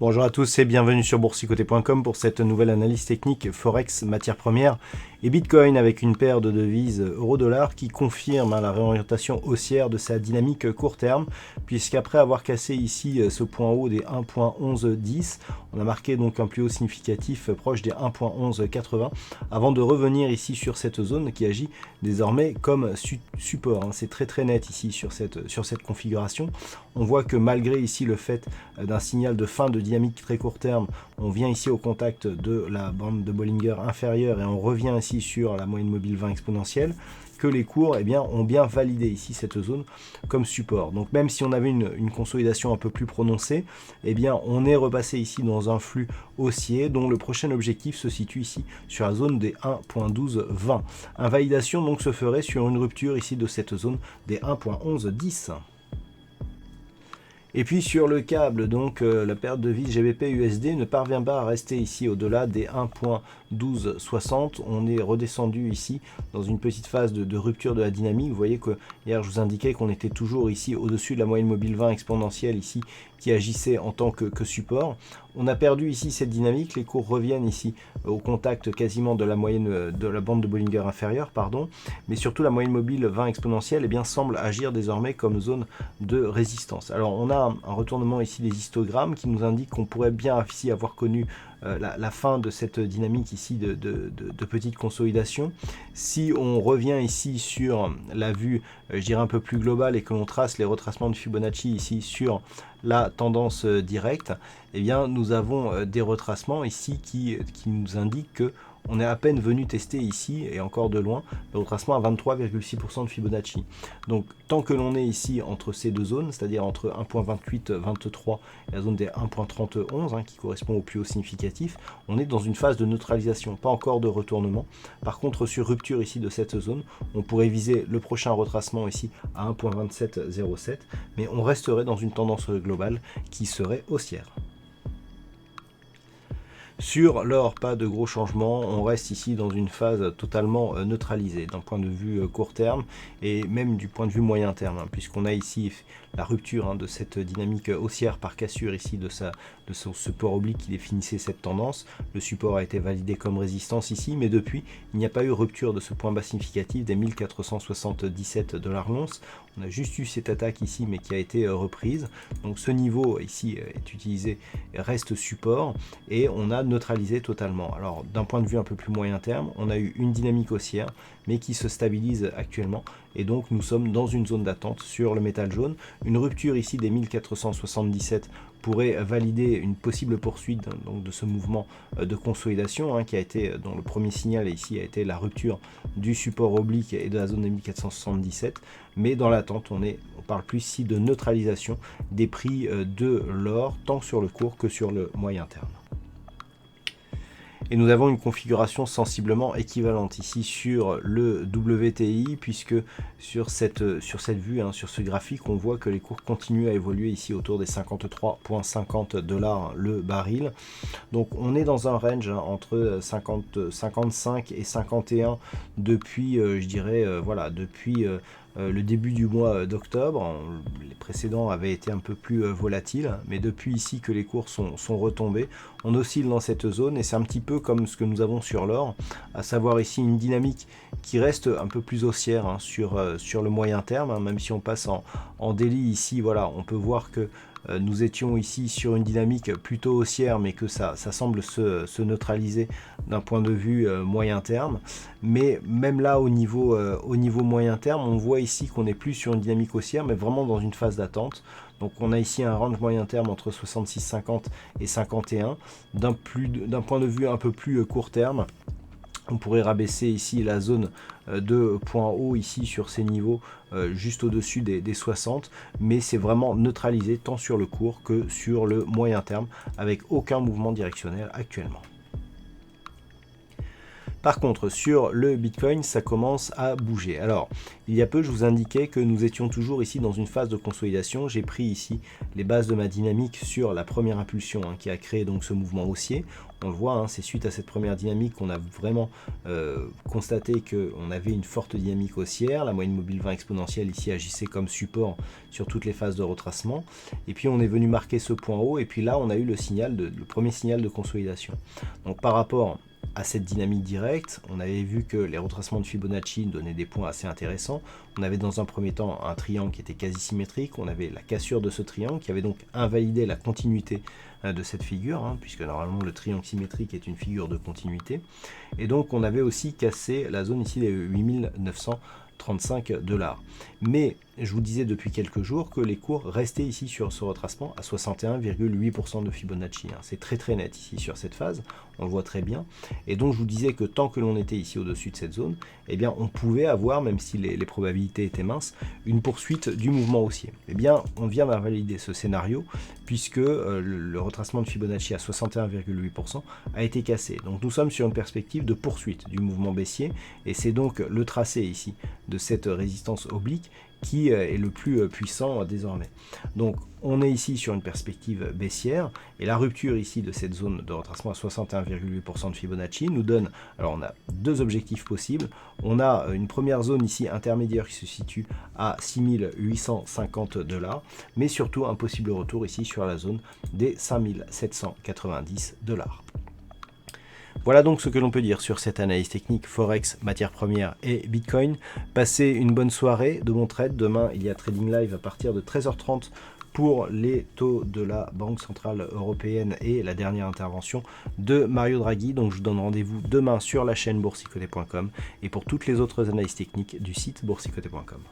Bonjour à tous et bienvenue sur boursicoté.com pour cette nouvelle analyse technique Forex, matières premières et Bitcoin avec une paire de devises euro-dollar qui confirme la réorientation haussière de sa dynamique court terme, puisqu'après avoir cassé ici ce point haut des 1.1110, on a marqué donc un plus haut significatif proche des 1.1180 avant de revenir ici sur cette zone qui agit désormais comme support. C'est très net ici sur cette configuration. On voit que malgré ici le fait d'un signal de fin de dynamique très court terme, on vient ici au contact de la bande de Bollinger inférieure et on revient ici sur la moyenne mobile 20 exponentielle, que les cours ont bien validé ici cette zone comme support. Donc même si on avait une consolidation un peu plus prononcée, on est repassé ici dans un flux haussier dont le prochain objectif se situe ici sur la zone des 1.1220. Invalidation donc se ferait sur une rupture ici de cette zone des 1.1110. Et puis sur le câble, donc la période de vie GBP-USD ne parvient pas à rester ici au-delà des 1.1260. On est redescendu ici dans une petite phase de rupture de la dynamique. Vous voyez que hier je vous indiquais qu'on était toujours ici au-dessus de la moyenne mobile 20 exponentielle ici qui agissait en tant que support. On a perdu ici cette dynamique, les cours reviennent ici au contact quasiment de la moyenne de la bande de Bollinger inférieure, mais surtout la moyenne mobile 20 exponentielle semble agir désormais comme zone de résistance. Alors on a un retournement ici des histogrammes qui nous indique qu'on pourrait bien ici avoir connu la fin de cette dynamique ici de petite consolidation. Si on revient ici sur la vue, je dirais un peu plus globale et que l'on trace les retracements de Fibonacci ici sur la tendance directe, nous avons des retracements ici qui nous indiquent que on est à peine venu tester ici, et encore de loin, le retracement à 23,6% de Fibonacci. Donc tant que l'on est ici entre ces deux zones, c'est-à-dire entre 1.2823 et la zone des 1.3011, qui correspond au plus haut significatif, on est dans une phase de neutralisation, pas encore de retournement. Par contre, sur rupture ici de cette zone, on pourrait viser le prochain retracement ici à 1.2707, mais on resterait dans une tendance globale qui serait haussière. Sur l'or, pas de gros changements, on reste ici dans une phase totalement neutralisée d'un point de vue court terme et même du point de vue moyen terme, puisqu'on a ici la rupture de cette dynamique haussière par cassure ici de son support oblique qui définissait cette tendance. Le support a été validé comme résistance ici, mais depuis, il n'y a pas eu rupture de ce point bas significatif des 1477 $ l'once. On a juste eu cette attaque ici, mais qui a été reprise. Donc ce niveau ici est utilisé, reste support, et on a neutralisé totalement. Alors d'un point de vue un peu plus moyen terme, on a eu une dynamique haussière, mais qui se stabilise actuellement, et donc nous sommes dans une zone d'attente sur le métal jaune. Une rupture ici des 1477 pourrait valider une possible poursuite donc de ce mouvement de consolidation dont le premier signal ici a été la rupture du support oblique et de la zone des 1477, mais dans l'attente on parle plus ici de neutralisation des prix de l'or tant sur le court que sur le moyen terme. Et nous avons une configuration sensiblement équivalente ici sur le WTI, puisque sur cette vue, sur ce graphique, on voit que les cours continuent à évoluer ici autour des 53,50 $ le baril. Donc on est dans un range entre 55 et 51 depuis, depuis le début du mois d'octobre. Les précédents avaient été un peu plus volatiles, mais depuis ici que les cours sont retombés, on oscille dans cette zone, et c'est un petit peu comme ce que nous avons sur l'or, à savoir ici une dynamique qui reste un peu plus haussière sur le moyen terme, même si on passe en daily ici, voilà, on peut voir que nous étions ici sur une dynamique plutôt haussière, mais que ça semble se neutraliser d'un point de vue moyen terme. Mais même là, au niveau moyen terme, on voit ici qu'on n'est plus sur une dynamique haussière, mais vraiment dans une phase d'attente. Donc on a ici un range moyen terme entre 66,50 et 51. D'un point de vue un peu plus court terme, on pourrait rabaisser ici la zone de point haut ici sur ces niveaux juste au-dessus des 60, mais c'est vraiment neutralisé tant sur le court que sur le moyen terme avec aucun mouvement directionnel actuellement. Par contre, sur le Bitcoin, ça commence à bouger. Alors, il y a peu, je vous indiquais que nous étions toujours ici dans une phase de consolidation. J'ai pris ici les bases de ma dynamique sur la première impulsion qui a créé donc ce mouvement haussier. On le voit, c'est suite à cette première dynamique qu'on a vraiment constaté qu'on avait une forte dynamique haussière. La moyenne mobile 20 exponentielle ici agissait comme support sur toutes les phases de retracement. Et puis on est venu marquer ce point haut et puis là on a eu le premier signal de consolidation. Donc par rapport à cette dynamique directe, on avait vu que les retracements de Fibonacci donnaient des points assez intéressants. On avait dans un premier temps un triangle qui était quasi symétrique, on avait la cassure de ce triangle qui avait donc invalidé la continuité de cette figure, puisque normalement le triangle symétrique est une figure de continuité. Et donc on avait aussi cassé la zone ici des 8935 $. Mais je vous disais depuis quelques jours que les cours restaient ici sur ce retracement à 61,8% de Fibonacci. C'est très très net ici sur cette phase, on le voit très bien. Et donc je vous disais que tant que l'on était ici au-dessus de cette zone, eh bien on pouvait avoir, même si les probabilités étaient minces, une poursuite du mouvement haussier. Eh bien on vient d'invalider ce scénario puisque le retracement de Fibonacci à 61,8% a été cassé. Donc nous sommes sur une perspective de poursuite du mouvement baissier et c'est donc le tracé ici de cette résistance oblique qui est le plus puissant désormais. Donc on est ici sur une perspective baissière et la rupture ici de cette zone de retracement à 61,8% de Fibonacci nous donne, alors on a deux objectifs possibles. On a une première zone ici intermédiaire qui se situe à 6850 $, mais surtout un possible retour ici sur la zone des 5790 $. Voilà donc ce que l'on peut dire sur cette analyse technique Forex, matières premières et Bitcoin. Passez une bonne soirée, de bons trades. Demain, il y a Trading Live à partir de 13h30 pour les taux de la Banque Centrale Européenne et la dernière intervention de Mario Draghi. Donc je vous donne rendez-vous demain sur la chaîne boursicoté.com et pour toutes les autres analyses techniques du site boursicoté.com.